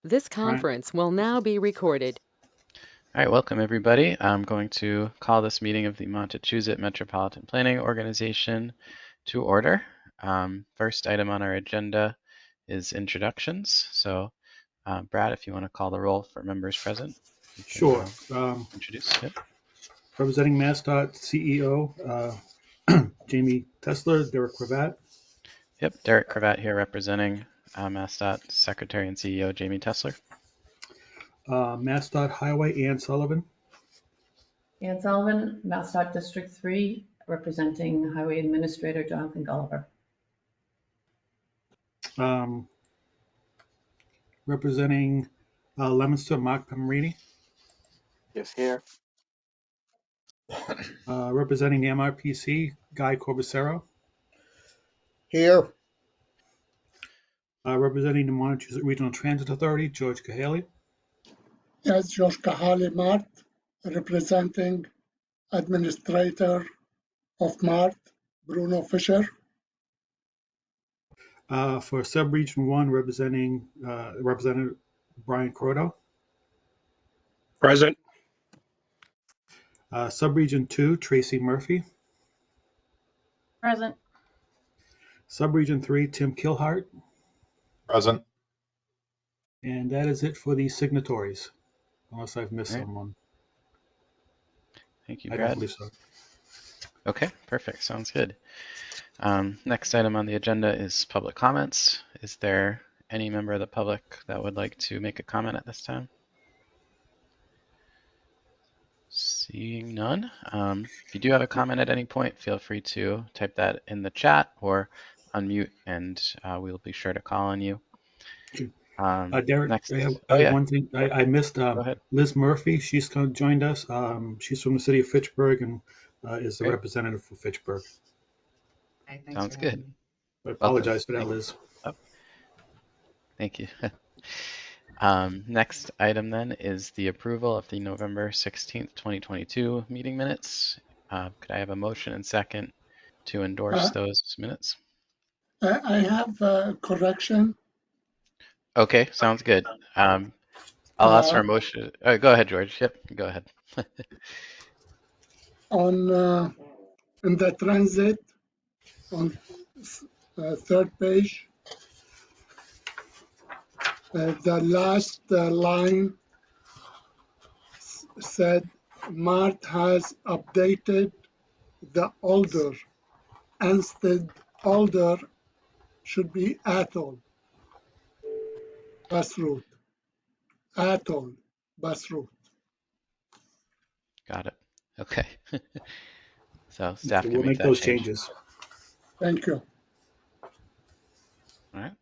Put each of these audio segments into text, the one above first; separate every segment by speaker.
Speaker 1: This
Speaker 2: Right.
Speaker 1: conference will now be recorded.
Speaker 3: All right, welcome everybody. I'm going to call this meeting of the Montachusett Metropolitan Planning Organization to order. First item on our agenda is introductions. So, Brad, if you want to call the roll for members present, you can
Speaker 2: Sure.
Speaker 3: introduce. Yep.
Speaker 2: Representing MassDOT CEO Jamie Tesler, Derek Cravat.
Speaker 3: Yep, Derek Cravat here representing MassDOT Secretary and CEO Jamie Tesler.
Speaker 2: MassDOT Highway Ann Sullivan.
Speaker 4: Ann Sullivan, MassDOT District 3, representing Highway Administrator Jonathan Gulliver.
Speaker 2: Representing Leominster, Mark Pamarini.
Speaker 5: Yes, here.
Speaker 2: Representing the MRPC, Guy Corbacero.
Speaker 5: Here.
Speaker 2: Representing the Montachusett Regional Transit Authority, George Cahaly.
Speaker 6: Yes, George Kahali Mart, representing Administrator of Mart, Bruno Fisher.
Speaker 2: For Subregion 1, representing Representative Brian Croto.
Speaker 5: Present.
Speaker 2: Subregion 2, Tracy Murphy.
Speaker 4: Present.
Speaker 2: Subregion 3, Tim Kilhart.
Speaker 5: Present.
Speaker 2: And that is it for the signatories, unless I've missed
Speaker 3: Right.
Speaker 2: someone.
Speaker 3: Thank you,
Speaker 2: I don't
Speaker 3: Brad.
Speaker 2: believe so.
Speaker 3: Okay, perfect. Sounds good. Next item on the agenda is public comments. Is there any member of the public that would like to make a comment at this time? Seeing none. If you do have a comment at any point, feel free to type that in the chat or unmute, and we'll be sure to call on you.
Speaker 2: Derek,
Speaker 3: Next.
Speaker 2: I
Speaker 3: Oh,
Speaker 2: have
Speaker 3: yeah.
Speaker 2: one thing. I missed
Speaker 3: Go ahead.
Speaker 2: Liz Murphy. She's joined us. She's from the city of Fitchburg and is the
Speaker 3: Great.
Speaker 2: representative for Fitchburg.
Speaker 7: Hi, thanks
Speaker 3: Sounds
Speaker 7: for
Speaker 3: good.
Speaker 7: having me.
Speaker 2: I apologize for that,
Speaker 3: Thank you.
Speaker 2: Liz.
Speaker 3: Oh, thank you. Next item then is the approval of the November 16th, 2022 meeting minutes. Could I have a motion and second to endorse those minutes?
Speaker 6: I have a correction.
Speaker 3: Okay, sounds good. I'll ask for a
Speaker 6: Uh,
Speaker 3: motion. Go ahead, George. Yep, go ahead.
Speaker 6: on in the transit on third page, the last line said Mart has updated the older. Instead, older should be Atoll bus route. Atoll bus route.
Speaker 3: Got it. Okay. So staff
Speaker 2: So
Speaker 3: can
Speaker 2: we'll make
Speaker 3: that
Speaker 2: those
Speaker 3: change.
Speaker 2: changes.
Speaker 6: Thank you.
Speaker 3: All right.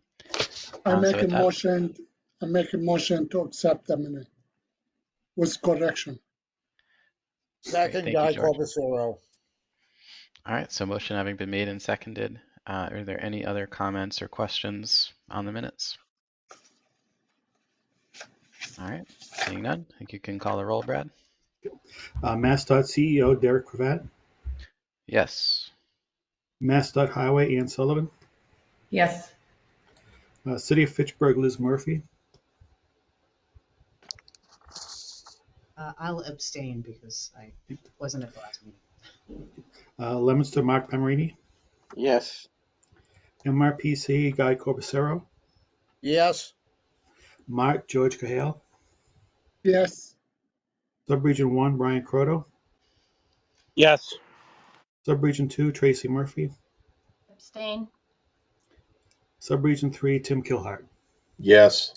Speaker 6: I
Speaker 3: So
Speaker 6: make a
Speaker 3: with that-
Speaker 6: motion. I make a motion to accept the minute with correction.
Speaker 5: Second,
Speaker 3: Thank
Speaker 5: Guy
Speaker 3: you, George.
Speaker 5: Corbacero.
Speaker 3: All right, so motion having been made and seconded, are there any other comments or questions on the minutes? All right, seeing none, I think you can call the roll, Brad.
Speaker 2: MassDOT CEO Derek Cravat.
Speaker 3: Yes.
Speaker 2: MassDOT Highway Ann Sullivan.
Speaker 4: Yes.
Speaker 2: City of Fitchburg Liz Murphy.
Speaker 7: I'll abstain because I wasn't at the last meeting.
Speaker 2: Leominster Mark Pamarini.
Speaker 5: Yes.
Speaker 2: MRPC Guy Corbacero.
Speaker 5: Yes.
Speaker 2: Mark George Cahaly.
Speaker 6: Yes.
Speaker 2: Subregion 1 Brian Croto.
Speaker 5: Yes.
Speaker 2: Subregion 2 Tracy Murphy.
Speaker 4: Abstain.
Speaker 2: Subregion 3 Tim Kilhart.
Speaker 5: Yes.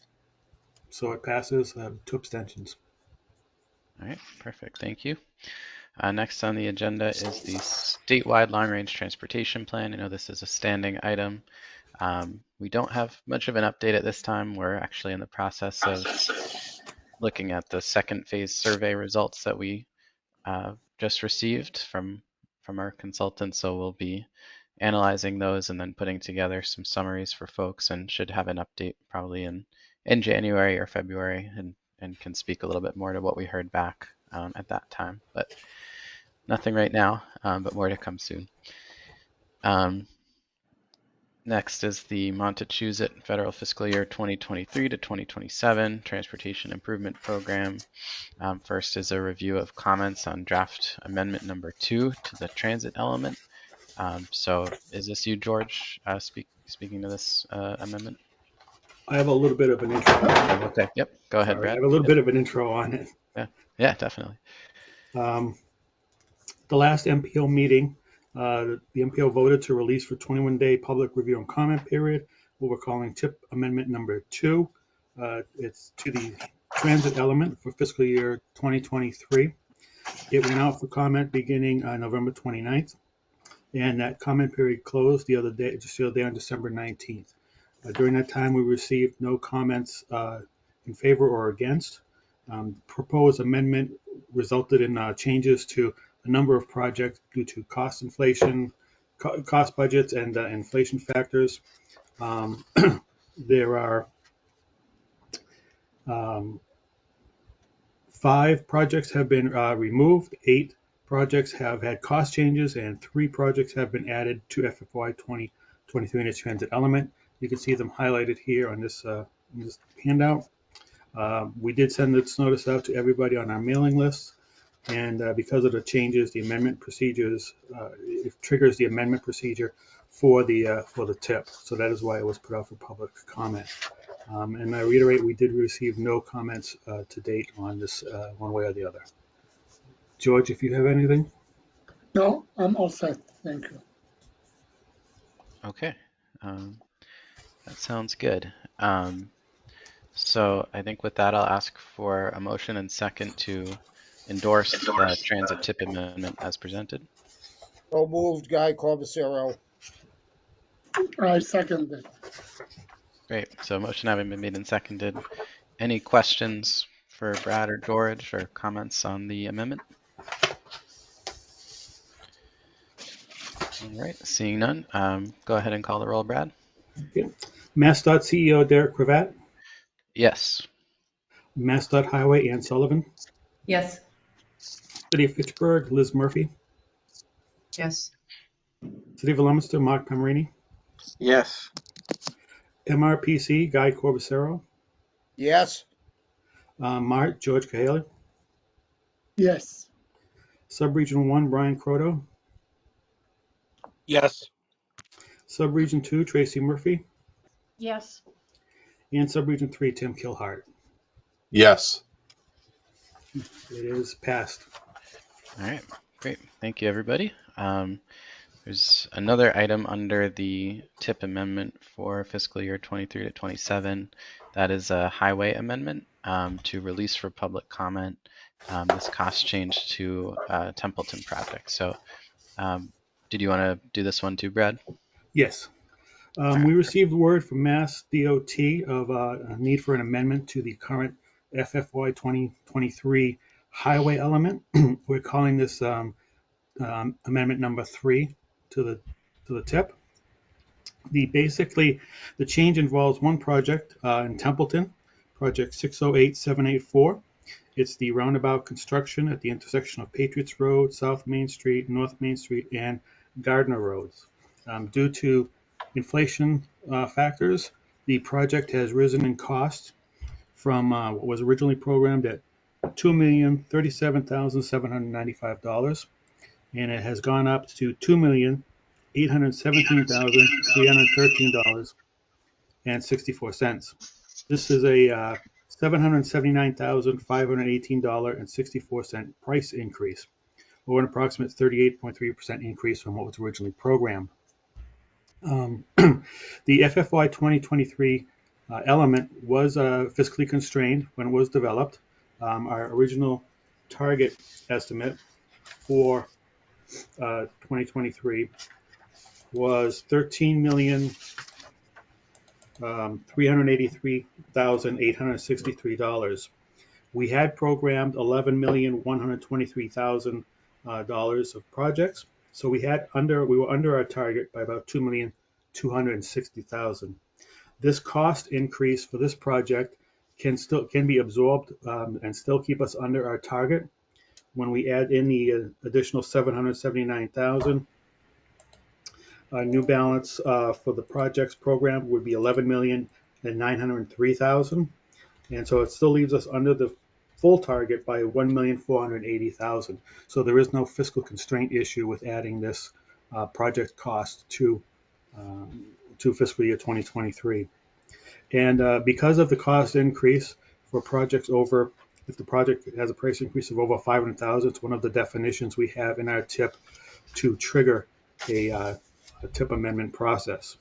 Speaker 2: So it passes, 2 abstentions.
Speaker 3: All right, perfect, thank you. Next on the agenda is the statewide long-range transportation plan. I know this is a standing item. We don't have much of an update at this time. We're actually in the process of looking at the second phase survey results that we just received from our consultants. So we'll be analyzing those and then putting together some summaries for folks, and should have an update probably in January or February, and can speak a little bit more to what we heard back at that time. But nothing right now, but more to come soon. Next is the Montachusett Federal Fiscal Year 2023 to 2027 Transportation Improvement Program. First is a review of comments on draft amendment number 2 to the transit element. So is this you, George, speaking to this amendment?
Speaker 2: I have a little bit of an intro.
Speaker 3: Okay, yep, go ahead,
Speaker 2: Sorry, I
Speaker 3: Brad.
Speaker 2: have a little
Speaker 3: Yep.
Speaker 2: bit of an intro on it.
Speaker 3: Yeah, definitely.
Speaker 2: The last MPO meeting, the MPO voted to release for 21-day public review and comment period, what we're calling TIP Amendment number 2. It's to the transit element for fiscal year 2023. It went out for comment beginning on November 29th, and that comment period closed just the other day on December 19th. During that time, we received no comments in favor or against. Proposed amendment resulted in changes to a number of projects due to cost inflation, cost budgets, and inflation factors. There are 5 projects have been removed, 8 projects have had cost changes, and 3 projects have been added to FFY 2023 in its transit element. You can see them highlighted here on this handout. We did send this notice out to everybody on our mailing list, and because of the changes, the amendment procedures, it triggers the amendment procedure for the TIP. So that is why it was put out for public comment. And I reiterate, we did receive no comments to date on this one way or the other. George, if you have anything?
Speaker 6: No, I'm all set. Thank you.
Speaker 3: Okay, that sounds good. So I think with that, I'll ask for a motion and second to endorse the transit tip amendment as presented.
Speaker 5: So moved, Guy Corbacero.
Speaker 6: I second it.
Speaker 3: Great. So motion having been made and seconded. Any questions for Brad or George or comments on the amendment? All right, seeing none, go ahead and call the roll, Brad.
Speaker 2: Okay. MassDOT CEO Derek Cravat,
Speaker 3: Yes.
Speaker 2: MassDOT Highway Ann Sullivan,
Speaker 4: Yes.
Speaker 2: City of Fitchburg Liz Murphy,
Speaker 7: Yes.
Speaker 2: City of Leominster Mark Pomerini,
Speaker 5: Yes.
Speaker 2: MRPC Guy Corbacero,
Speaker 5: Yes.
Speaker 2: Mart George Cahaly,
Speaker 6: Yes.
Speaker 2: Subregion 1 Brian Croto,
Speaker 5: Yes.
Speaker 2: Subregion 2 Tracy Murphy,
Speaker 7: Yes.
Speaker 2: and Subregion 3 Tim Kilhart.
Speaker 5: Yes.
Speaker 2: It is passed.
Speaker 3: All right, great. Thank you, everybody. There's another item under the TIP amendment for fiscal year 23 to 27. That is a highway amendment to release for public comment this cost change to Templeton project. So did you want to do this one too, Brad?
Speaker 2: Yes. We received word from Mass DOT of a need for an amendment to the current FFY 2023 highway element. We're calling this amendment number 3 to the TIP. Basically, the change involves one project in Templeton, project 608784. It's the roundabout construction at the intersection of Patriots Road, South Main Street, North Main Street, and Gardner Roads. Due to inflation factors, the project has risen in cost from what was originally programmed at $2,037,795, and it has gone up to $2,817,313.64. This is a $779,518.64 price increase, or an approximate 38.3% increase from what was originally programmed. The FFY 2023 element was fiscally constrained when it was developed. Our original target estimate for 2023 was $13,383,863. We had programmed $11,123,000 of projects, so we were under our target by about $2,260,000. This cost increase for this project can be absorbed and still keep us under our target. When we add in the additional $779,000, New balance for the projects program would be 11,903,000, and so it still leaves us under the full target by 1,480,000. So there is no fiscal constraint issue with adding this project cost to fiscal year 2023. And because of the cost increase for projects over, if the project has a price increase of over 500,000, it's one of the definitions we have in our TIP to trigger a TIP amendment process.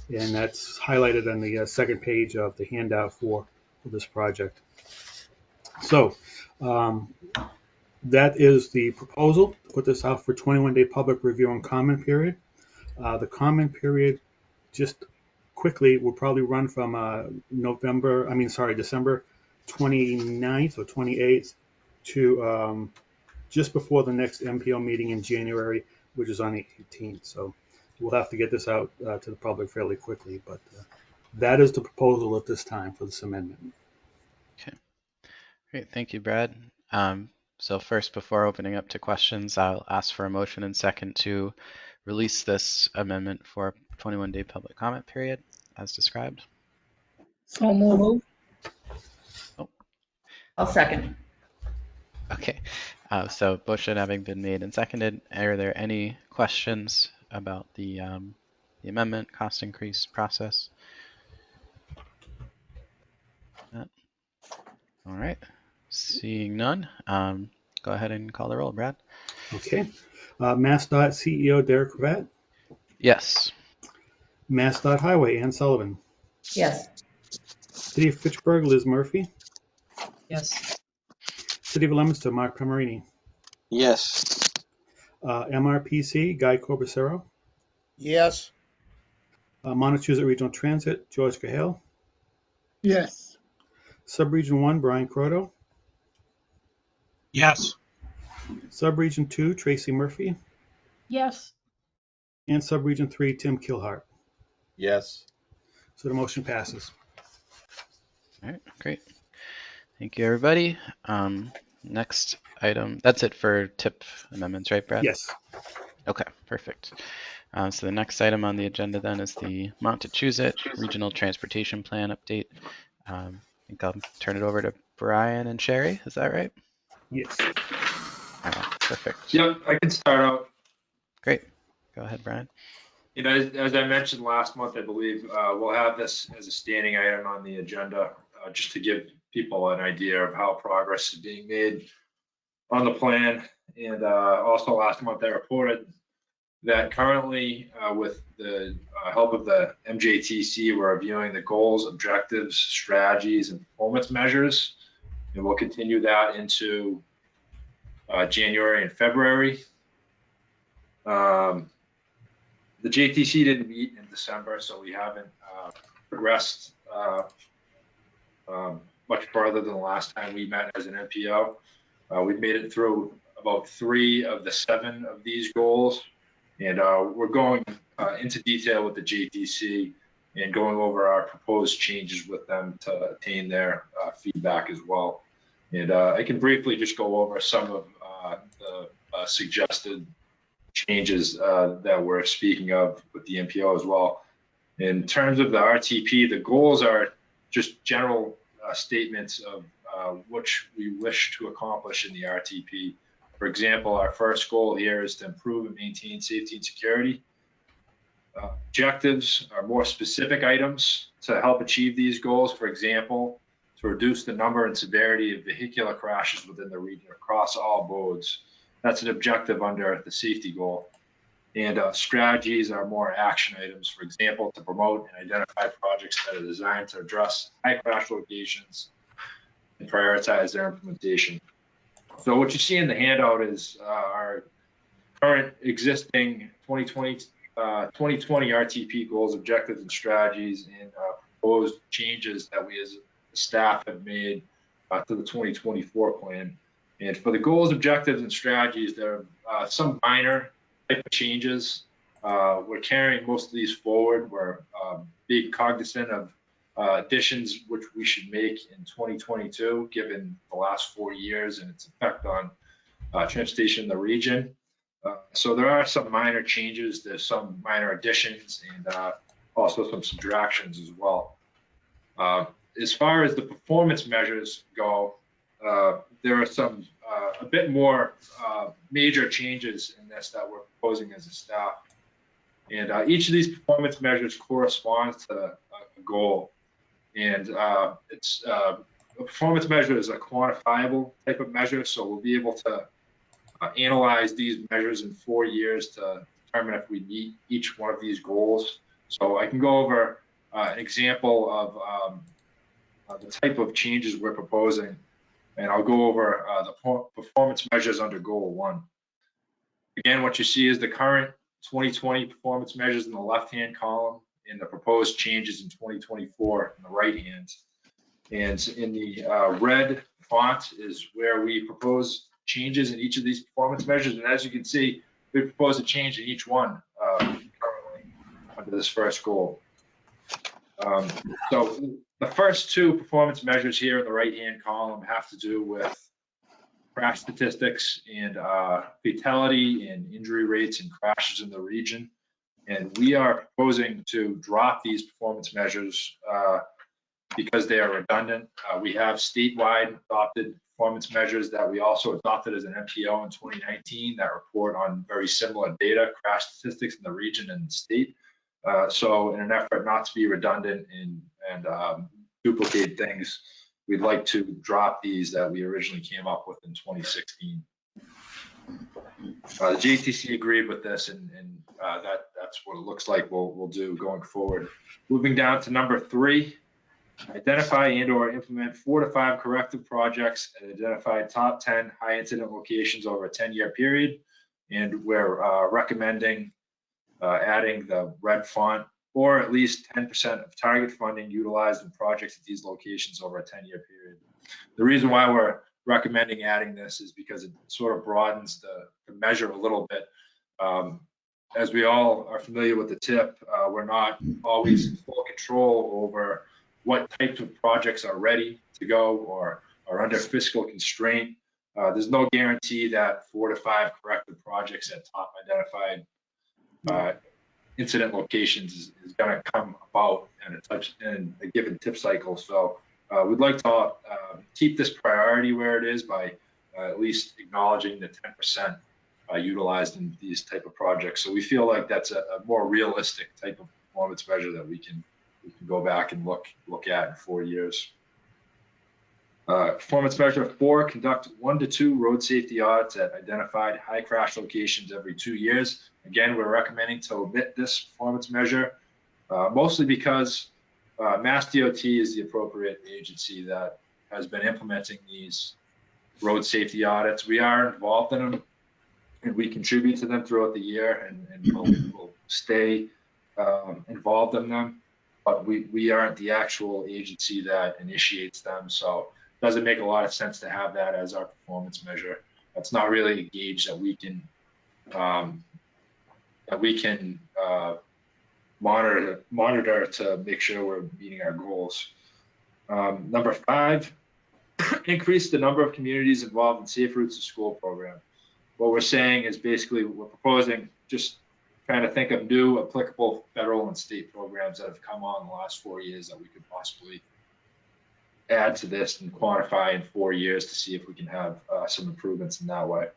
Speaker 2: And that's highlighted on the second page of the handout for this project. So that is the proposal to put this out for 21-day public review and comment period. The comment period, just quickly, will probably run from December 29th or 28th to just before the next MPO meeting in January, which is on the 18th. So we'll have to get this out to the public fairly quickly, but that is the proposal at this time for this amendment.
Speaker 3: Okay, great. Thank you, Brad. So first, before opening up to questions, I'll ask for a motion and second to release this amendment for a 21-day public comment period as described.
Speaker 6: So moved.
Speaker 4: I'll second.
Speaker 3: Okay, so motion having been made and seconded, are there any questions about the amendment, cost increase process? All right, seeing none, go ahead and call the roll, Brad.
Speaker 2: Okay. MassDOT CEO Derek Cravat.
Speaker 3: Yes.
Speaker 2: MassDOT Highway Ann Sullivan.
Speaker 4: Yes.
Speaker 2: City of Fitchburg Liz Murphy.
Speaker 7: Yes.
Speaker 2: City of Leominster Mark Pomerini.
Speaker 5: Yes.
Speaker 2: MRPC Guy Corbacero.
Speaker 5: Yes.
Speaker 2: Montachusett Regional Transit George Cahill.
Speaker 6: Yes.
Speaker 2: Subregion 1 Brian Croto.
Speaker 5: Yes.
Speaker 2: Subregion 2 Tracy Murphy.
Speaker 7: Yes.
Speaker 2: And Subregion 3 Tim Kilhart.
Speaker 5: Yes.
Speaker 2: So the motion passes.
Speaker 3: All right, great. Thank you, everybody. Next item, that's it for TIP amendments, right, Brad?
Speaker 2: Yes.
Speaker 3: Okay, perfect. So the next item on the agenda then is the Montachusett Regional Transportation Plan update. I think I'll turn it over to Brian and Sherry. Is that right?
Speaker 2: Yes.
Speaker 3: All right, perfect.
Speaker 8: Yep, I can start out.
Speaker 3: Great. Go ahead, Brian.
Speaker 8: You know, as I mentioned last month, I believe we'll have this as a standing item on the agenda, just to give people an idea of how progress is being made on the plan. And also last month, I reported that currently, with the help of the MJTC, we're reviewing the goals, objectives, strategies, and performance measures. And we'll continue that into January and February. The JTC didn't meet in December, so we haven't progressed much further than the last time we met as an MPO. We've made it through about 3 of the 7 of these goals, and we're going into detail with the JTC and going over our proposed changes with them to obtain their feedback as well. And I can briefly just go over some of the suggested changes that we're speaking of with the MPO as well. In terms of the RTP, the goals are just general statements of which we wish to accomplish in the RTP. For example, our first goal here is to improve and maintain safety and security. Objectives are more specific items to help achieve these goals. For example, to reduce the number and severity of vehicular crashes within the region across all modes. That's an objective under the safety goal. And strategies are more action items, for example, to promote and identify projects that are designed to address high crash locations and prioritize their implementation. So what you see in the handout is our current existing 2020 RTP goals, objectives, and strategies, and proposed changes that we as staff have made to the 2024 plan. And for the goals, objectives, and strategies, there are some minor type of changes. We're carrying most of these forward. We're being cognizant of additions which we should make in 2022, given the last 4 years and its effect on transportation in the region. So there are some minor changes, there's some minor additions, and also some subtractions as well. As far as the performance measures go, there are some a bit more major changes in this that we're proposing as a staff. And each of these performance measures corresponds to a goal. And a performance measure is a quantifiable type of measure, so we'll be able to analyze these measures in 4 years to determine if we meet each one of these goals. So I can go over an example of the type of changes we're proposing, and I'll go over the performance measures under Goal 1. Again, what you see is the current 2020 performance measures in the left-hand column and the proposed changes in 2024 in the right hand. And in the red font is where we propose changes in each of these performance measures. And as you can see, we propose a change in each one currently under this first goal. So the first two performance measures here in the right-hand column have to do with crash statistics and fatality and injury rates and crashes in the region. And we are proposing to drop these performance measures because they are redundant. We have statewide adopted performance measures that we also adopted as an MPO in 2019 that report on very similar data, crash statistics in the region and the state. So in an effort not to be redundant and duplicate things, we'd like to drop these that we originally came up with in 2016. The JTC agreed with this, and that's what it looks like we'll do going forward. Moving down to number 3, identify and/or implement 4 to 5 corrective projects and identify top 10 high incident locations over a 10-year period. And we're recommending adding the red font, or at least 10% of target funding utilized in projects at these locations over a 10-year period. The reason why we're recommending adding this is because it sort of broadens the measure a little bit. As we all are familiar with the TIP, we're not always in full control over what types of projects are ready to go or are under fiscal constraint. There's no guarantee that 4 to 5 corrective projects at top identified incident locations is going to come about in a given TIP cycle. So we'd like to keep this priority where it is by at least acknowledging the 10% utilized in these type of projects. So we feel like that's a more realistic type of performance measure that we can go back and look at in 4 years. Performance measure 4, conduct 1 to 2 road safety audits at identified high crash locations every 2 years. Again, we're recommending to omit this performance measure, mostly because Mass DOT is the appropriate agency that has been implementing these road safety audits. We are involved in them, and we contribute to them throughout the year, and we'll stay involved in them. But we aren't the actual agency that initiates them, so it doesn't make a lot of sense to have that as our performance measure. That's not really a gauge that we can monitor to make sure we're meeting our goals. Number 5, increase the number of communities involved in Safe Routes to School program. What we're saying is basically we're proposing just trying to think of new applicable federal and state programs that have come on in the last 4 years that we could possibly add to this and quantify in 4 years to see if we can have some improvements in that way.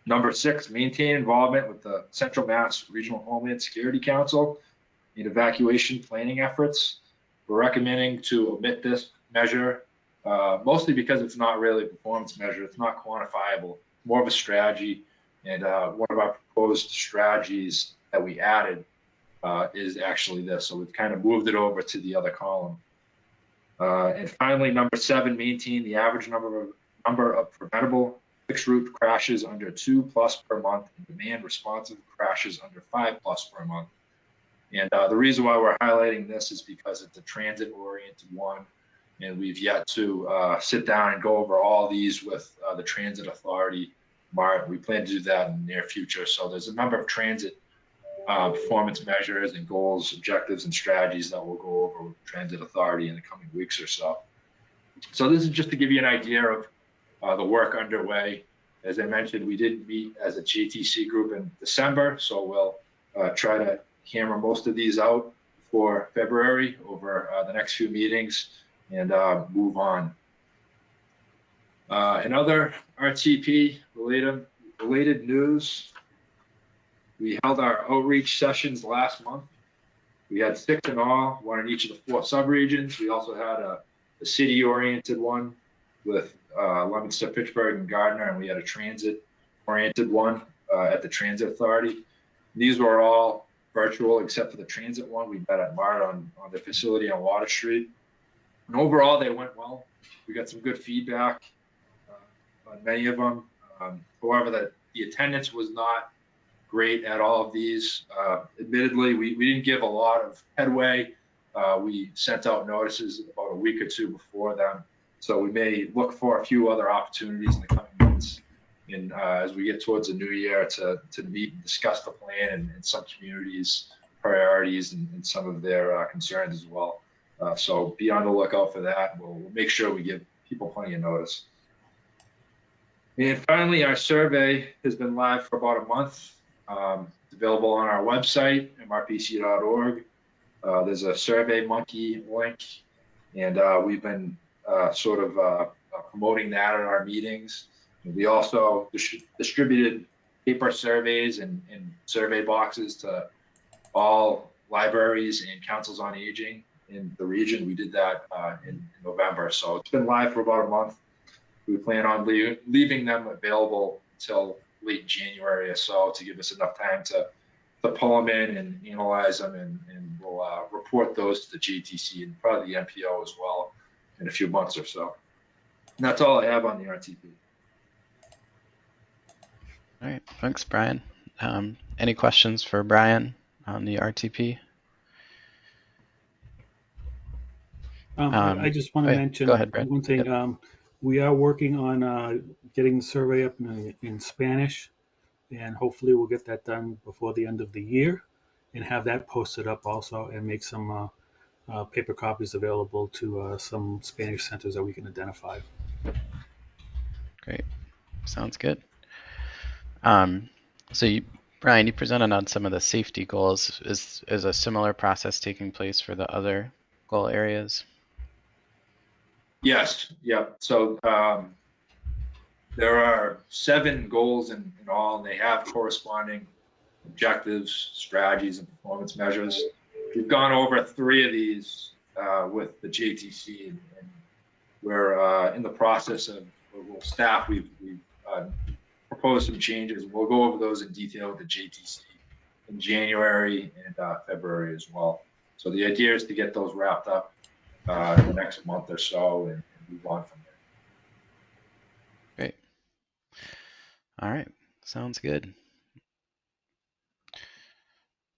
Speaker 8: Number 6, maintain involvement with the Central Mass Regional Homeland Security Council in evacuation planning efforts. We're recommending to omit this measure, mostly because it's not really a performance measure. It's not quantifiable, more of a strategy. And one of our proposed strategies that we added is actually this. So we've kind of moved it over to the other column. And finally, number 7, maintain the average number of preventable fixed route crashes under 2+ per month and demand responsive crashes under 5+ per month. And the reason why we're highlighting this is because it's a transit oriented one, and we've yet to sit down and go over all these with the transit authority. We plan to do that in the near future. So there's a number of transit performance measures and goals, objectives, and strategies that we'll go over with transit authority in the coming weeks or so. So this is just to give you an idea of the work underway As I mentioned, we did meet as a JTC group in December, so we'll try to hammer most of these out for February over the next few meetings and move on. In other RTP related news, we held our outreach sessions last month. We had 6 in all, 1 in each of the 4 subregions. We also had a city-oriented one with Leominster, Fitchburg, and Gardner, and we had a transit-oriented one at the Transit Authority. These were all virtual except for the transit one. We met at MART on the facility on Water Street. And overall, they went well. We got some good feedback on many of them. However, the attendance was not great at all of these. Admittedly, we didn't give a lot of headway. We sent out notices about a week or 2 before them. So we may look for a few other opportunities in the coming months and as we get towards the new year to meet and discuss the plan and some communities' priorities and some of their concerns as well. So be on the lookout for that. We'll make sure we give people plenty of notice. And finally, our survey has been live for about a month. It's available on our website, mrpc.org. There's a Survey Monkey link, and we've been promoting that at our meetings. We also distributed paper surveys and survey boxes to all libraries and councils on aging in the region. We did that in November, so it's been live for about a month. We plan on leaving them available until late January or so to give us enough time to pull them in and analyze them, and we'll report those to the JTC and probably the MPO as well in a few months or so. And that's all I have on the RTP.
Speaker 3: All right, thanks, Brian. Any questions for Brian on the RTP?
Speaker 2: I just want to mention
Speaker 3: go ahead, Brad.
Speaker 2: one thing.
Speaker 3: Yep.
Speaker 2: We are working on getting the survey up in Spanish, and hopefully we'll get that done before the end of the year and have that posted up also, and make some paper copies available to some Spanish centers that we can identify.
Speaker 3: Great, sounds good. So Brian, you presented on some of the safety goals. Is a similar process taking place for the other goal areas?
Speaker 8: Yes, yeah. So there are 7 goals in all, and they have corresponding objectives, strategies, and performance measures. We've gone over 3 of these with the JTC, and we're in the process of, staff, we've proposed some changes. We'll go over those in detail with the JTC in January and February as well. So the idea is to get those wrapped up in the next month or so and move on from there.
Speaker 3: Great. All right, sounds good.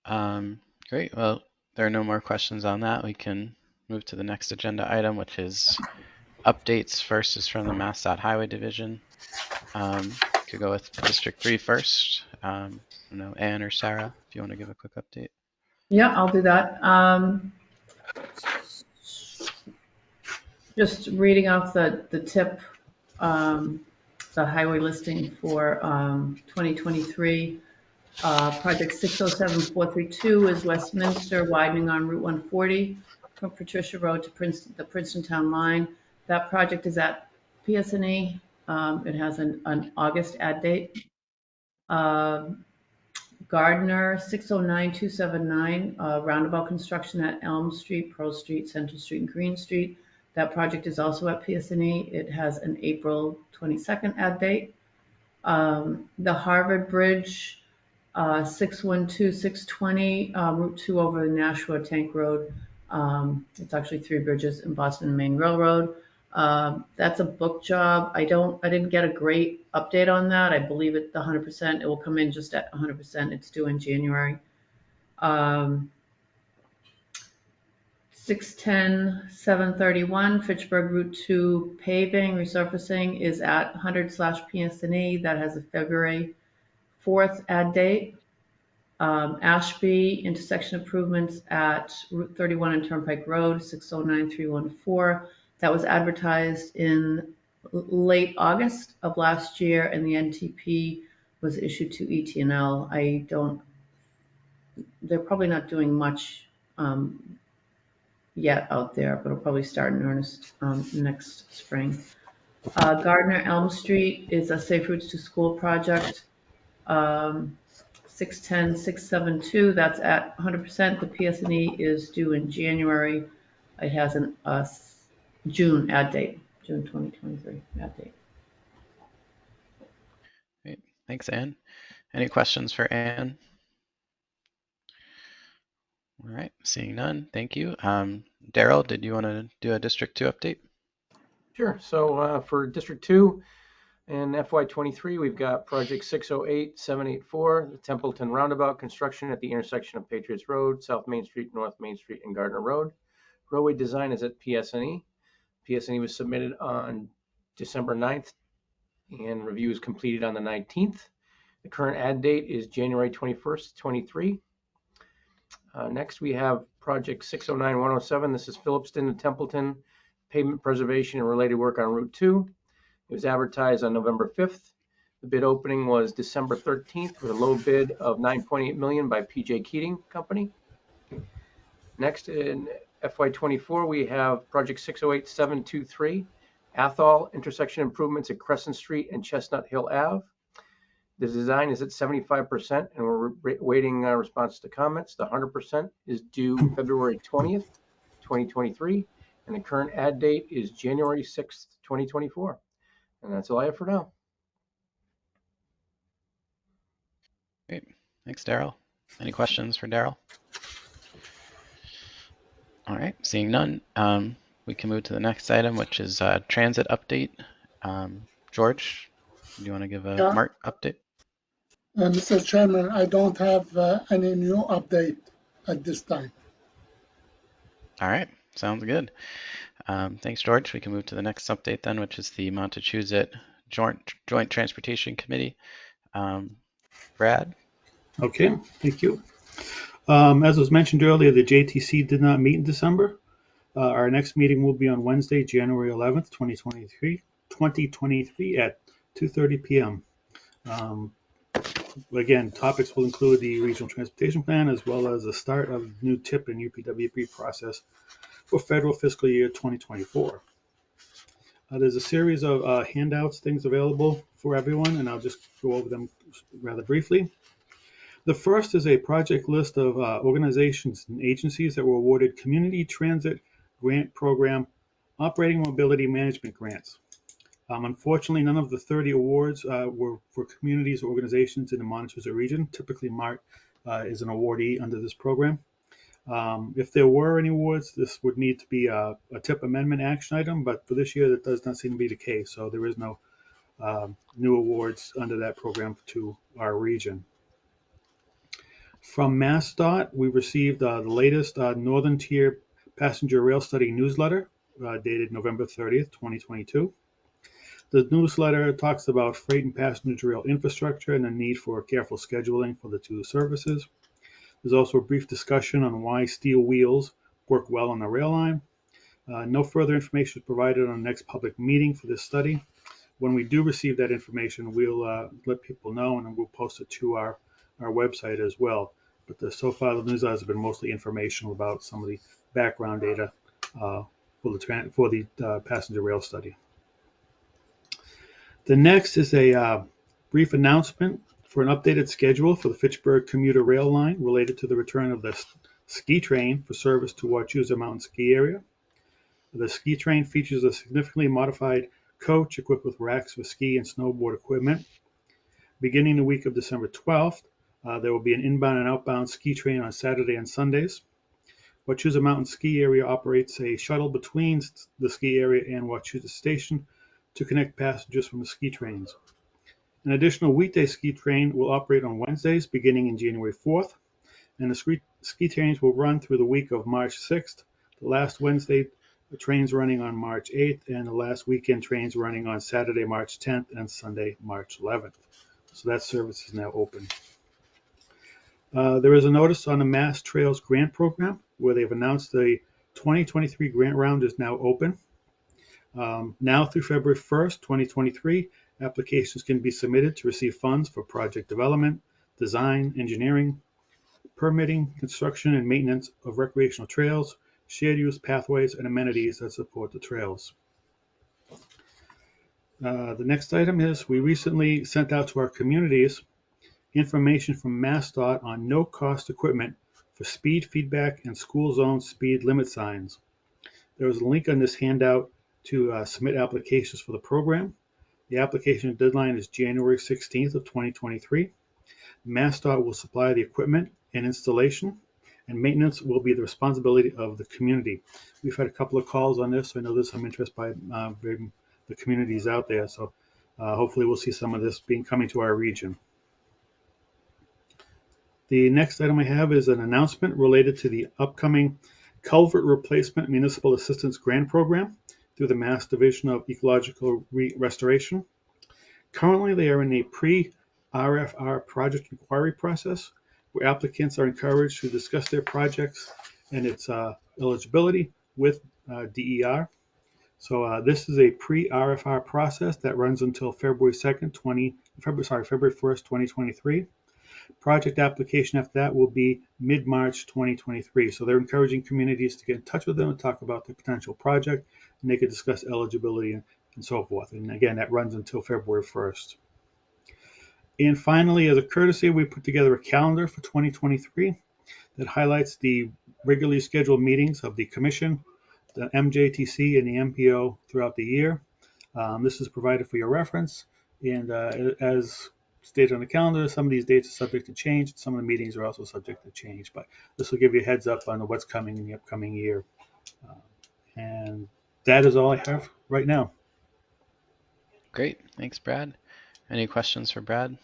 Speaker 3: Great, well, there are no more questions on that. We can move to the next agenda item, which is updates. First is from the MassDOT Highway Division. Could go with District 3 first. I don't know, Ann or Sarah, if you want to give a quick update.
Speaker 4: Yeah, I'll do that. Just reading off the tip, the highway listing for 2023. Project 607432 is Westminster widening on Route 140 from Patricia Road to the Princeton Town line. That project is at PS&E. It has an August add date. Gardner 609279, roundabout construction at Elm Street, Pearl Street, Central Street, and Green Street. That project is also at PS&E. It has an April 22nd add date. The Harvard Bridge 612620, Route 2 over the Nashua Tank Road. It's actually 3 bridges in Boston and Maine Railroad. That's a book job. I didn't get a great update on that. I believe it's 100%. It will come in just at 100%. It's due in January. 610-731 Fitchburg Route 2 paving resurfacing is at 100/PS&E. That has a February 4th add date. Ashby intersection improvements at Route 31 and Turnpike Road 609314. That was advertised in late August of last year, and the NTP was issued to ET&L. They're probably not doing much yet out there, but it'll probably start in earnest next spring. Gardner Elm Street is a Safe Routes to School project. 610-672, that's at 100%. The PS&E is due in January. It has a June add date, June 2023 add date.
Speaker 3: Great. Thanks, Anne. Any questions for Anne? All right, seeing none, thank you. Daryl, did you want to do a District 2 update?
Speaker 9: Sure. So for District 2 in FY23, we've got project 608-784, the Templeton Roundabout construction at the intersection of Patriots Road, South Main Street, North Main Street, and Gardner Road. Roadway design is at PS&E. PS&E was submitted on December 9th, and review is completed on the 19th. The current add date is January 21st, 23. Next, we have project 609-107. This is Phillipston and Templeton pavement preservation and related work on Route 2. It was advertised on November 5th. The bid opening was December 13th with a low bid of $9.8 million by PJ Keating Company. Next, in FY24, we have project 608-723, Athol intersection improvements at Crescent Street and Chestnut Hill Ave. The design is at 75%, and we're waiting response to comments. The 100% is due February 20th, 2023, and the current add date is January 6th, 2024. And that's all I have for now.
Speaker 3: Great, thanks, Daryl. Any questions for Daryl? All right, seeing none, we can move to the next item, which is transit update. George, do you want to give a MART update?
Speaker 6: Mr. Chairman, I don't have any new update at this time.
Speaker 3: All right, sounds good. Thanks, George. We can move to the next update then, which is the Montachusett Joint Transportation Committee. Brad?
Speaker 2: Okay, thank you. As was mentioned earlier, the JTC did not meet in December. Our next meeting will be on Wednesday, January 11th, 2023 at 2:30 p.m. Again, topics will include the Regional Transportation Plan as well as the start of the new TIP and UPWP process for federal fiscal year 2024. There's a series of handouts, things available for everyone, and I'll just go over them rather briefly. The first is a project list of organizations and agencies that were awarded Community Transit Grant Program Operating Mobility Management Grants. Unfortunately, none of the 30 awards were for communities or organizations in the Montachusett region. Typically, MART is an awardee under this program. If there were any awards, this would need to be a TIP amendment action item, but for this year, that does not seem to be the case. So there is no new awards under that program to our region. From MassDOT, we received the latest Northern Tier Passenger Rail Study newsletter dated November 30th, 2022. The newsletter talks about freight and passenger rail infrastructure and the need for careful scheduling for the two services. There's also a brief discussion on why steel wheels work well on the rail line. No further information is provided on the next public meeting for this study. When we do receive that information, we'll let people know and we'll post it to our website as well. But so far, the newsletter has been mostly informational about some of the background data for the passenger rail study. The next is a brief announcement for an updated schedule for the Fitchburg commuter rail line related to the return of the ski train for service to Wachusett Mountain Ski Area. The ski train features a significantly modified coach equipped with racks for ski and snowboard equipment. Beginning the week of December 12th, there will be an inbound and outbound ski train on Saturday and Sundays. Wachusett Mountain Ski Area operates a shuttle between the ski area and Wachusett Station to connect passengers from the ski trains. An additional weekday ski train will operate on Wednesdays beginning in January 4th, and the ski trains will run through the week of March 6th. The last Wednesday, the trains running on March 8th, and the last weekend trains running on Saturday, March 10th, and Sunday, March 11th. So that service is now open. There is a notice on the Mass Trails Grant Program where they've announced the 2023 grant round is now open. Now through February 1st, 2023, applications can be submitted to receive funds for project development, design, engineering, permitting, construction, and maintenance of recreational trails, shared use pathways, and amenities that support the trails. The next item is we recently sent out to our communities information from MassDOT on no-cost equipment for speed feedback and school zone speed limit signs. There is a link on this handout to submit applications for the program. The application deadline is January 16th of 2023. MassDOT will supply the equipment and installation, and maintenance will be the responsibility of the community. We've had a couple of calls on this, so I know there's some interest by the communities out there, so hopefully we'll see some of this coming to our region. The next item I have is an announcement related to the upcoming Culvert Replacement Municipal Assistance Grant Program through the Mass Division of Ecological Restoration. Currently, they are in a pre-RFR project inquiry process where applicants are encouraged to discuss their projects and its eligibility with DER. So this is a pre-RFR process that runs until February 1st, 2023. Project application after that will be mid-March 2023. So they're encouraging communities to get in touch with them and talk about the potential project, and they could discuss eligibility and so forth. And again, that runs until February 1st. And finally, as a courtesy, we put together a calendar for 2023 that highlights the regularly scheduled meetings of the Commission, the MJTC, and the MPO throughout the year. This is provided for your reference, and as stated on the calendar, some of these dates are subject to change. Some of the meetings are also subject to change, but this will give you a heads up on what's coming in the upcoming year. And that is all I have right now.
Speaker 3: Great. Thanks, Brad. Any questions for Brad?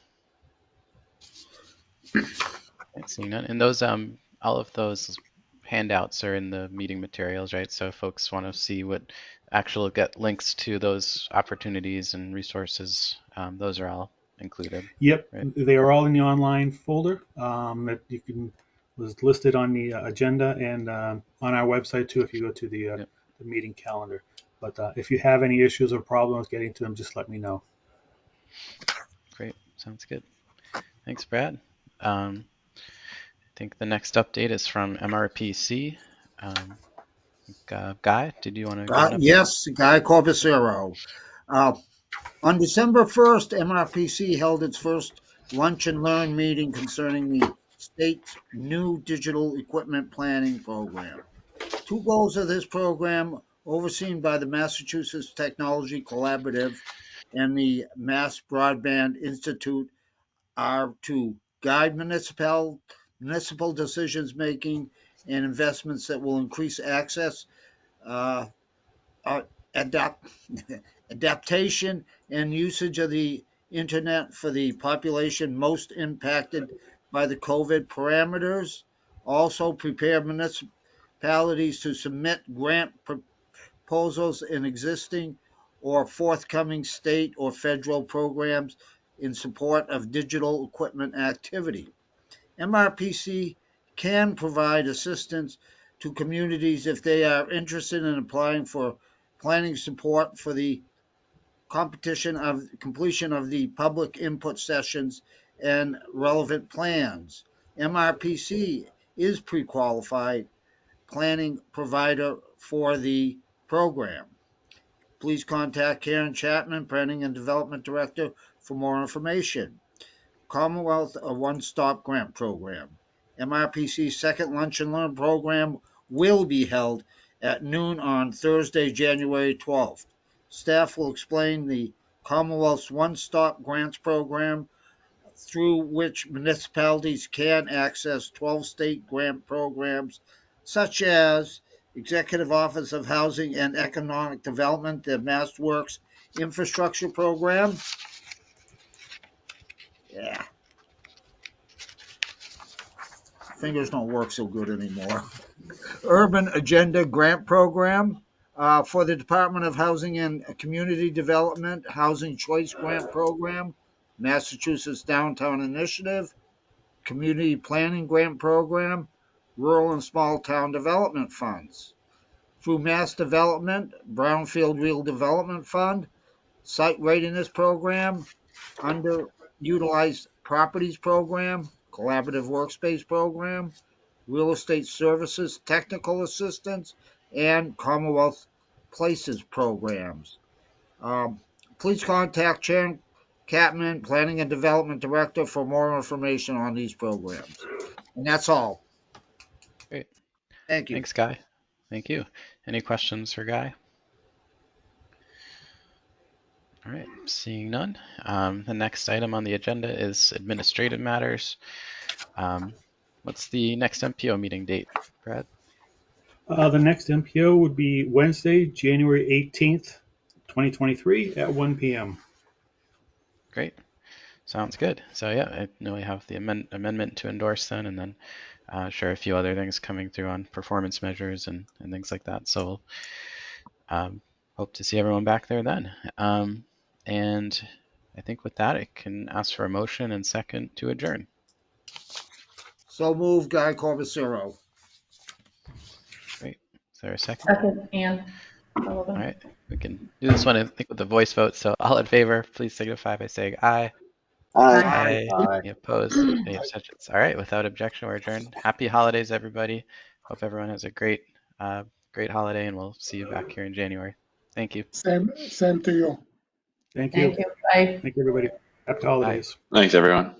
Speaker 3: Seeing none. And those, all of those handouts are in the meeting materials, right? So if folks want to see what get links to those opportunities and resources, those are all included.
Speaker 2: Yep,
Speaker 3: right?
Speaker 2: They are all in the online folder that was listed on the agenda and on our website too if you go to the meeting calendar. But if you have any issues or problems getting to them, just let me know.
Speaker 3: Great, sounds good. Thanks, Brad. I think the next update is from MRPC. Guy, did you want to give an update?
Speaker 5: Yes, Guy Corbacero. On December 1st, MRPC held its first lunch and learn meeting concerning the state's new digital equipment planning program. Two goals of this program, overseen by the Massachusetts Technology Collaborative and the Mass Broadband Institute, are to guide municipal decisions making and investments that will increase access, adaptation, and usage of the internet for the population most impacted by the COVID parameters. Also, prepare municipalities to submit grant proposals in existing or forthcoming state or federal programs in support of digital equipment activity. MRPC can provide assistance to communities if they are interested in applying for planning support for the completion of the public input sessions and relevant plans. MRPC is pre-qualified planning provider for the program. Please contact Karen Chapman, Planning and Development Director, for more information. Commonwealth One-Stop Grant Program. MRPC's second Lunch and Learn program will be held at noon on Thursday, January 12th. Staff will explain the Commonwealth's One-Stop Grants Program, through which municipalities can access 12 state grant programs, such as Executive Office of Housing and Economic Development, the MassWorks Infrastructure Program. Yeah. Fingers don't work so good anymore. Urban Agenda Grant Program for the Department of Housing and Community Development, Housing Choice Grant Program, Massachusetts Downtown Initiative, Community Planning Grant Program, Rural and Small Town Development Funds. through Mass Development, Brownfield Redevelopment Fund, Site Readiness Program, Underutilized Properties Program, Collaborative Workspace Program, Real Estate Services Technical Assistance, and Commonwealth Places Programs. Please contact Sharon Catman, Planning and Development Director, for more information on these programs. And that's all.
Speaker 3: Great.
Speaker 5: Thank you.
Speaker 3: Thanks, Guy. Thank you. Any questions for Guy? All right, seeing none. The next item on the agenda is administrative matters. What's the next MPO meeting date, Brad?
Speaker 2: The next MPO would be Wednesday, January 18th, 2023 at 1 p.m.
Speaker 3: Great. Sounds good. So yeah, I know we have the amendment to endorse then, and then sure a few other things coming through on performance measures and things like that. So hope to see everyone back there then. And I think with that, I can ask for a motion and second to adjourn.
Speaker 5: So move, Guy Corbacero.
Speaker 3: Great. Is there a second?
Speaker 4: Second, Ann
Speaker 3: All
Speaker 4: Sullivan.
Speaker 3: right. We can do this one, I think, with the voice vote. So all in favor, please signify by saying aye.
Speaker 4: Aye.
Speaker 3: Any opposed? Any abstentions? All right. Without objection, we're adjourned. Happy holidays, everybody. Hope everyone has a great holiday, and we'll see you back here in January. Thank you.
Speaker 6: Same to you.
Speaker 2: Thank you.
Speaker 4: Thank you. Bye.
Speaker 2: Thank you, everybody. Happy holidays.
Speaker 10: Thanks, everyone.